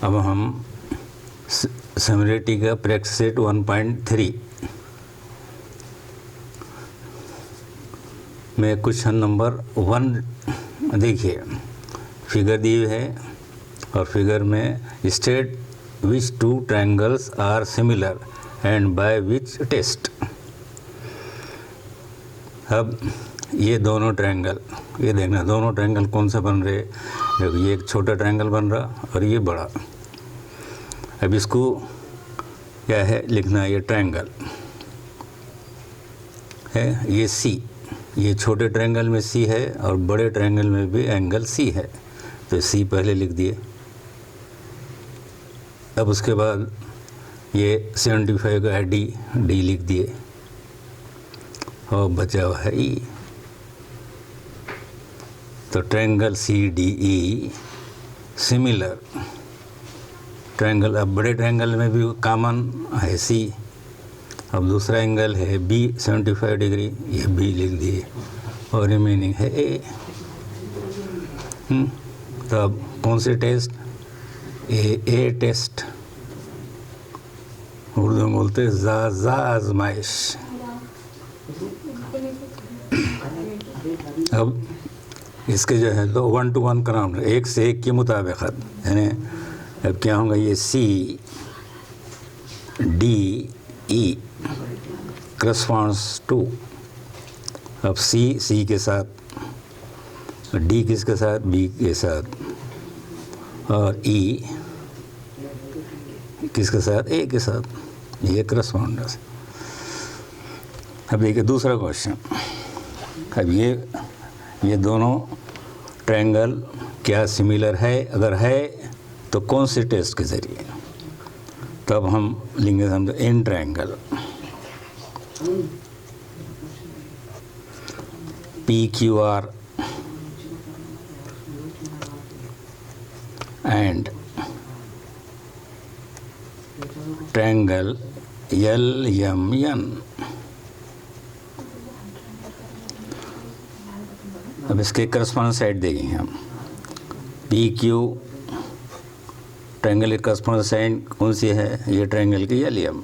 अब हम सिमिलरिटी का प्रैक्टिस सेट 1.3 में क्वेश्चन नंबर 1 देखिए। फिगर दी हुई है और फिगर में state which two triangles are similar and by which test. अब ये दोनों ट्रायंगल, ये देखना दोनों ट्रायंगल कौन सा बन रहे। देखो ये एक छोटा ट्रायंगल बन रहा और ये बड़ा। अब इसको क्या है लिखना, ये ट्रायंगल है, ये सी, ये छोटे ट्रायंगल में सी है और बड़े ट्रायंगल में भी एंगल सी है, तो सी पहले लिख दिए। अब उसके बाद ये 75 का है डी, डी लिख दिए और बचा हुआ है ई। तो triangle C D E similar triangle. अब बड़े ट्रायंगल में भी कॉमन है सी। अब दूसरा एंगल है बी 75 डिग्री, ये बी लिख दिए और रिमेनिंग है ए। तो अब कौन से टेस्ट, ए टेस्ट, उर्दू में बोलते जा आजमाइश। अब इसके जो है तो 1 to 1 कराउंड, एक से एक के मुताबिकत, यानी अब क्या होगा, ये C D E corresponds to. अब सी के साथ, डी किसके साथ, बी के साथ, और ई किसके साथ, ए के साथ, ये करस्पॉन्डेंस। अब देखिए दूसरा क्वेश्चन। अब ये दोनों ट्रायंगल क्या सिमिलर है, अगर है तो कौन से टेस्ट के ज़रिए। तब हम लेंगे समझो in triangle P Q R and triangle L M N. अब इसके करस्पॉन्डिंग साइड देखेंगे हम। पी क्यू ट्रायंगल की करस्पॉन्डिंग साइड कौन सी है, ये ट्रायंगल की एल एम।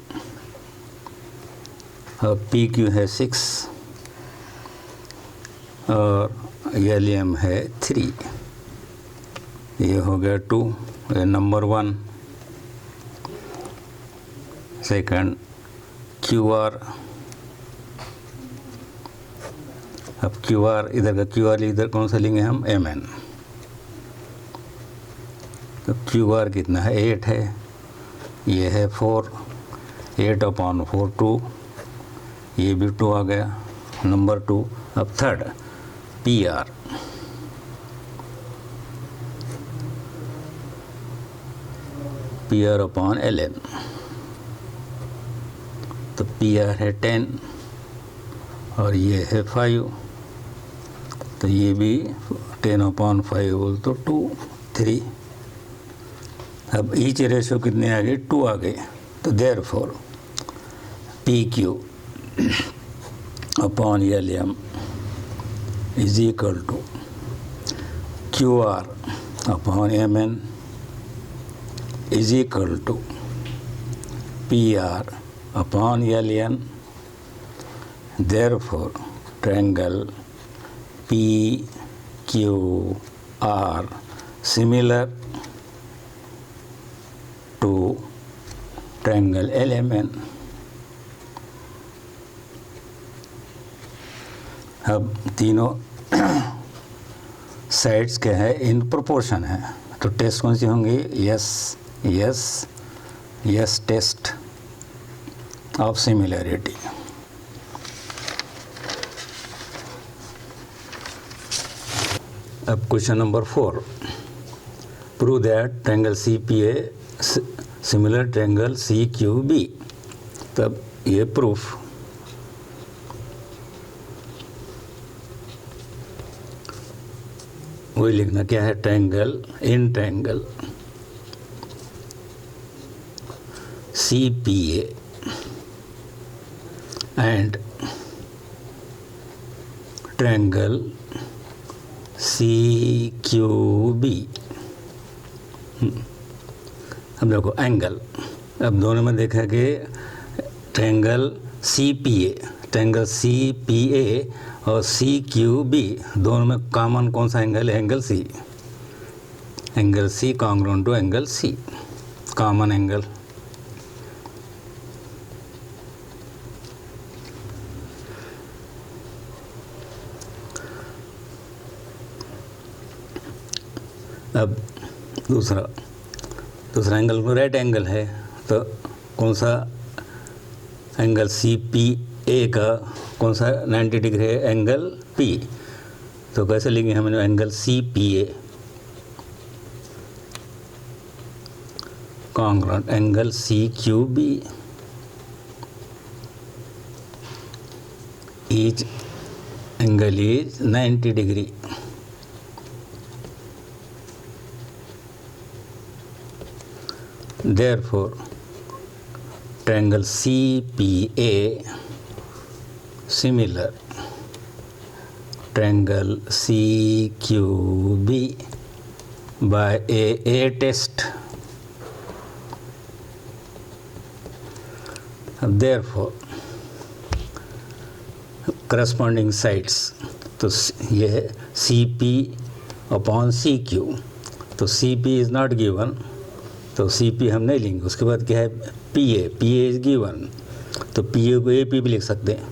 अब पी क्यू है 6 और एल एम है 3, ये हो गया 2, ये नंबर 1। Second Q R. अब क्यू आर, इधर का क्यू आर इधर कौन सा लेंगे हम, एम एन। तो क्यू आर कितना है, 8 है, ये है 4, 8/4 2, ये भी 2 आ गया, नंबर 2। अब third P R. P R upon L N. तो पी आर है 10 और ये है 5, तो ये भी 10/5 बोल तो 2 3। अब ईच रेशो कितने आ गए, 2 आ गए। तो therefore P Q upon L M is equal to Q R upon M N is equal to P R upon L N. Therefore triangle P Q R similar to triangle L M N. अब तीनों sides के हैं in proportion है, तो test कौन सी होंगी, yes yes yes test of similarity. अब question number 4, prove that triangle C P A similar triangle C Q B. तब ये प्रूफ, वही लिखना क्या है, triangle in triangle C P A and triangle C Q B. अब देखो angle, अब दोनों में देखा कि ट्रायंगल सी पी ए और सी क्यू बी, दोनों में कॉमन कौन सा एंगल है? Angle C congruent to angle C, common angle. अब दूसरा एंगल को राइट एंगल है, तो कौन सा एंगल सी पी ए का कौन सा 90 डिग्री है? Angle P. तो कैसे लिखेंगे हम angle C P A congruent angle C Q B, each angle is 90 degree. Therefore, triangle CPA similar triangle CQB by a test. Therefore, corresponding sides, तो ये है CP upon CQ, तो CP is not given, तो C P हम नहीं लेंगे। उसके बाद क्या है? पी ए इज गिवन, तो पी ए को ए पी भी लिख सकते हैं,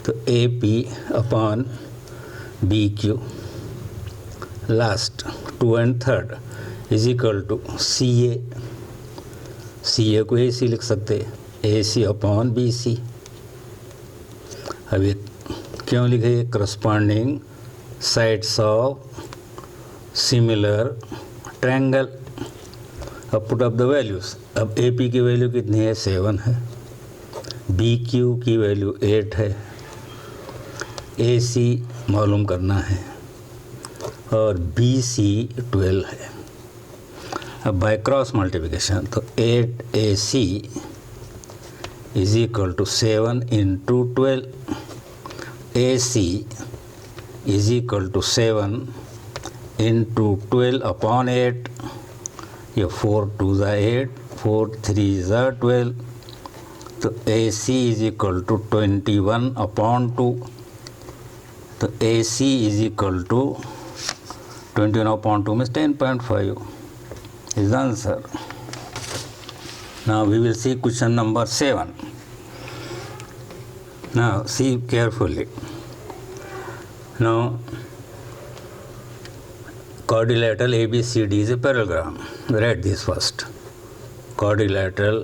तो A P upon B Q last 2 and 3 is equal to C A को ए सी लिख सकते हैं, ए सी अपॉन बी सी। अब ये क्यों लिखे? Corresponding sides of similar triangle. अब पुट अप द वैल्यूज़। अब ए पी की वैल्यू कितनी है? 7 है। बी क्यू की वैल्यू 8 है। ए सी मालूम करना है और बी सी 12 है। अब बाय क्रॉस मल्टीप्लिकेशन, तो 8 A C is equal to 7 into 12। A C is equal to 7 into 12 upon 8। ये 4 2 ज़ा 8, 4 3 ज़ा 12, तो A C is equal to 21 upon 2, तो A C is equal to 21 upon 2 means 10.5 is the answer. Now we will see question number 7. Now see carefully. Now quadrilateral ABCD is a parallelogram. Write this first. Quadrilateral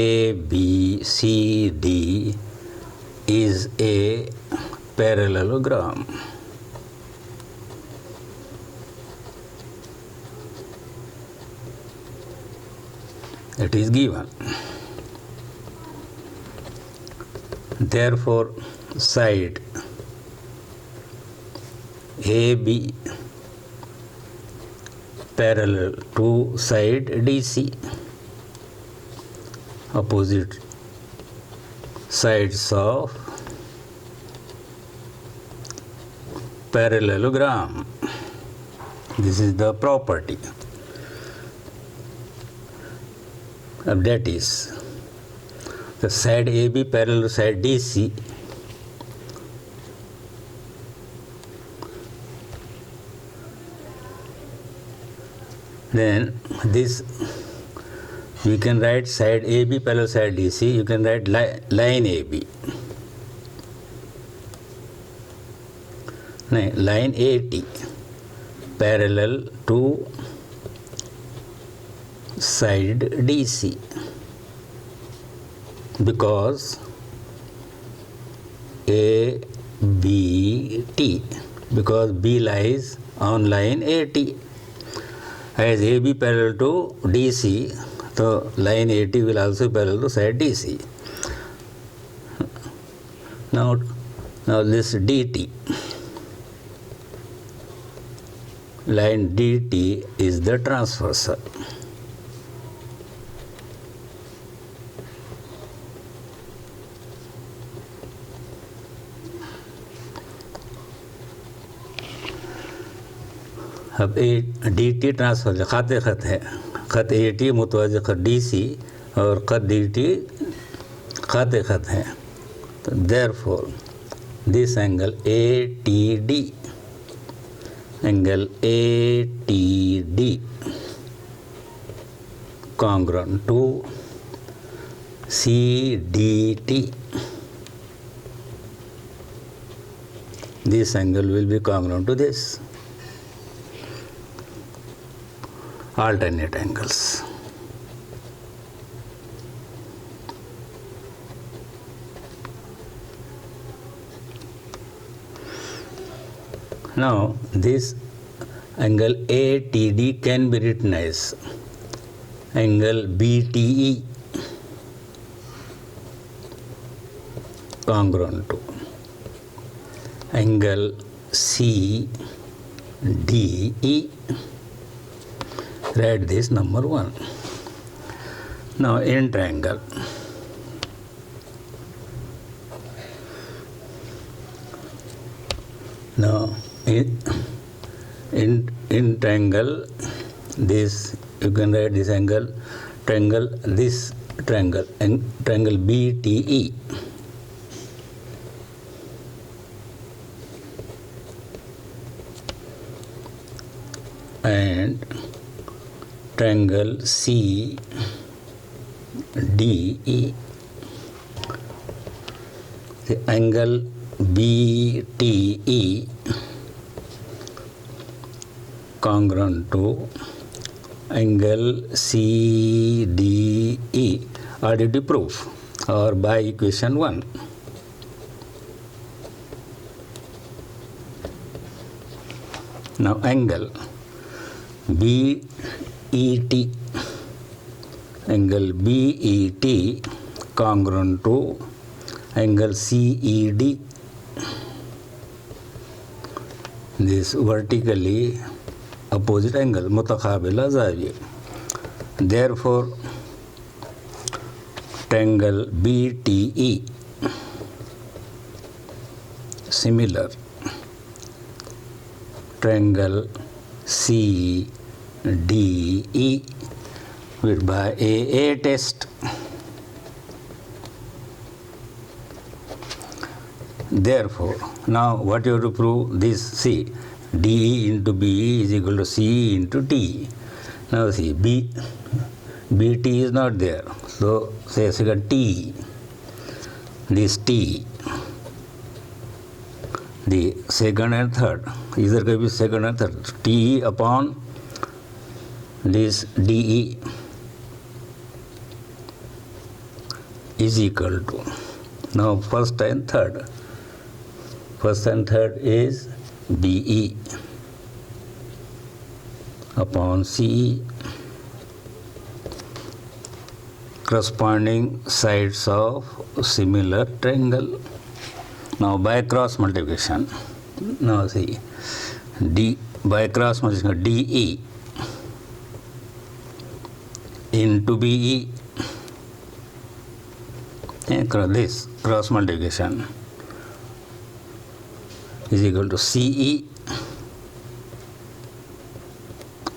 ABCD is a parallelogram. It is given. Therefore, side AB parallel to side DC, opposite sides of parallelogram. This is the property. That is, the side AB parallel to side DC then this we can write side AB parallel to side DC, you can write line AB, no, line AT parallel to side DC, because ABT, because B lies on line AT. As AB parallel to DC, so line AT will also parallel to side DC. Now this DT, line DT is the transversal. अब A D T transfer खाते खत है, ख़त A T मुतवज़्ज़ ख़त D C और ख़त D T ख़त है, तो therefore this angle A T D, angle A T D congruent to CDT. This angle will be congruent to this. Alternate angles. Now this angle ATD can be written as angle BTE congruent to angle CDE. Write this number 1. Now in triangle, now in triangle, this you can write this angle, this triangle and triangle BTE. And triangle CDE. The angle BTE congruent to angle CDE. Additive proof or by equation 1. Now angle BET, angle BET congruent to angle CED. This vertically opposite angle, मुतक़ाबिला ज़ाविया. Therefore, triangle BTE similar triangle CDE with by a test. Therefore, now what you have to prove? This C, DE into BE is equal to C into T. Now see, BT is not there, so say second T. This T, the second and third, either can be second and third. T upon this DE is equal to, now first and third. First and third is BE upon CE, corresponding sides of similar triangle. Now by cross multiplication, now see, D by cross multiplication DE into BE, and this cross multiplication is equal to CE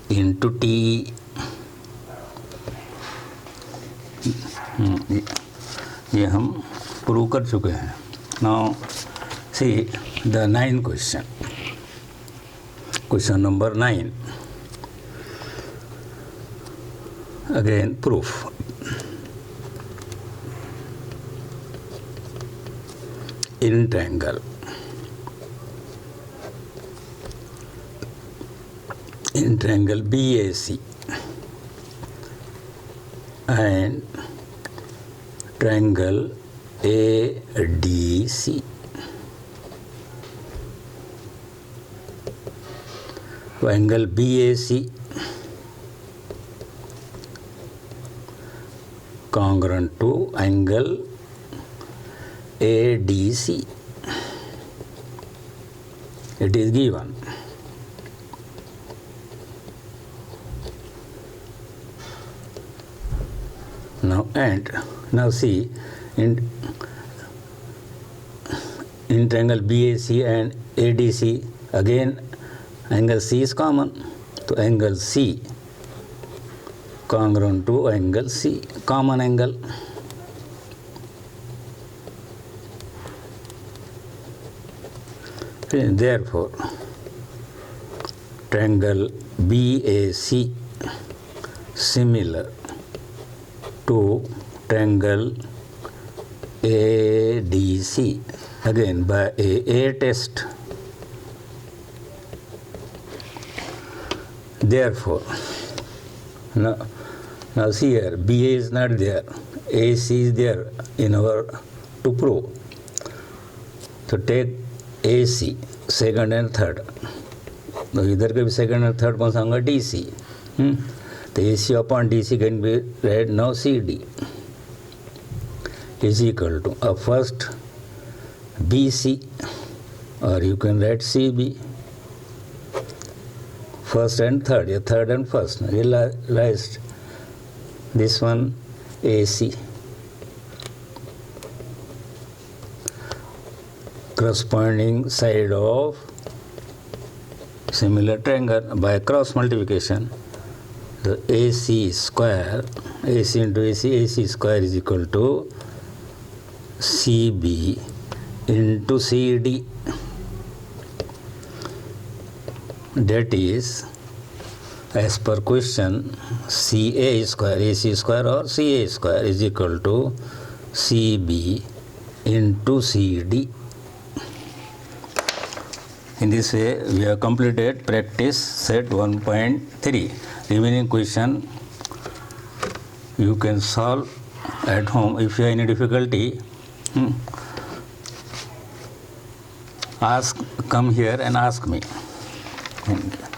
into TE. ये हम prove कर चुके हैं. Now see the 9th question. Question number 9. Again proof. In triangle, in triangle BAC and triangle ADC. Angle BAC congruent to angle ADC. It is given. Now and now see, in triangle BAC and ADC, again angle C is common. So angle C congruent to angle C, common angle. Therefore, triangle BAC similar to triangle ADC, again by a test. Therefore, now see here, BA is not there, AC is there in our to prove. So take AC, second and third. तो इधर के भी second और third कौन सा होगा DC. तो AC upon DC can be read now CD is equal to a first BC, or you can write CB. First and third, yeah, third and first. Realized this one AC. Corresponding side of similar triangle by cross multiplication. The AC square, AC into AC, AC square is equal to CB into CD. That is, as per question, CA square, AC square or CA square is equal to CB into CD. In this way, we have completed practice set 1.3. Remaining question you can solve at home. If you have any difficulty, come here and ask me. Thank you.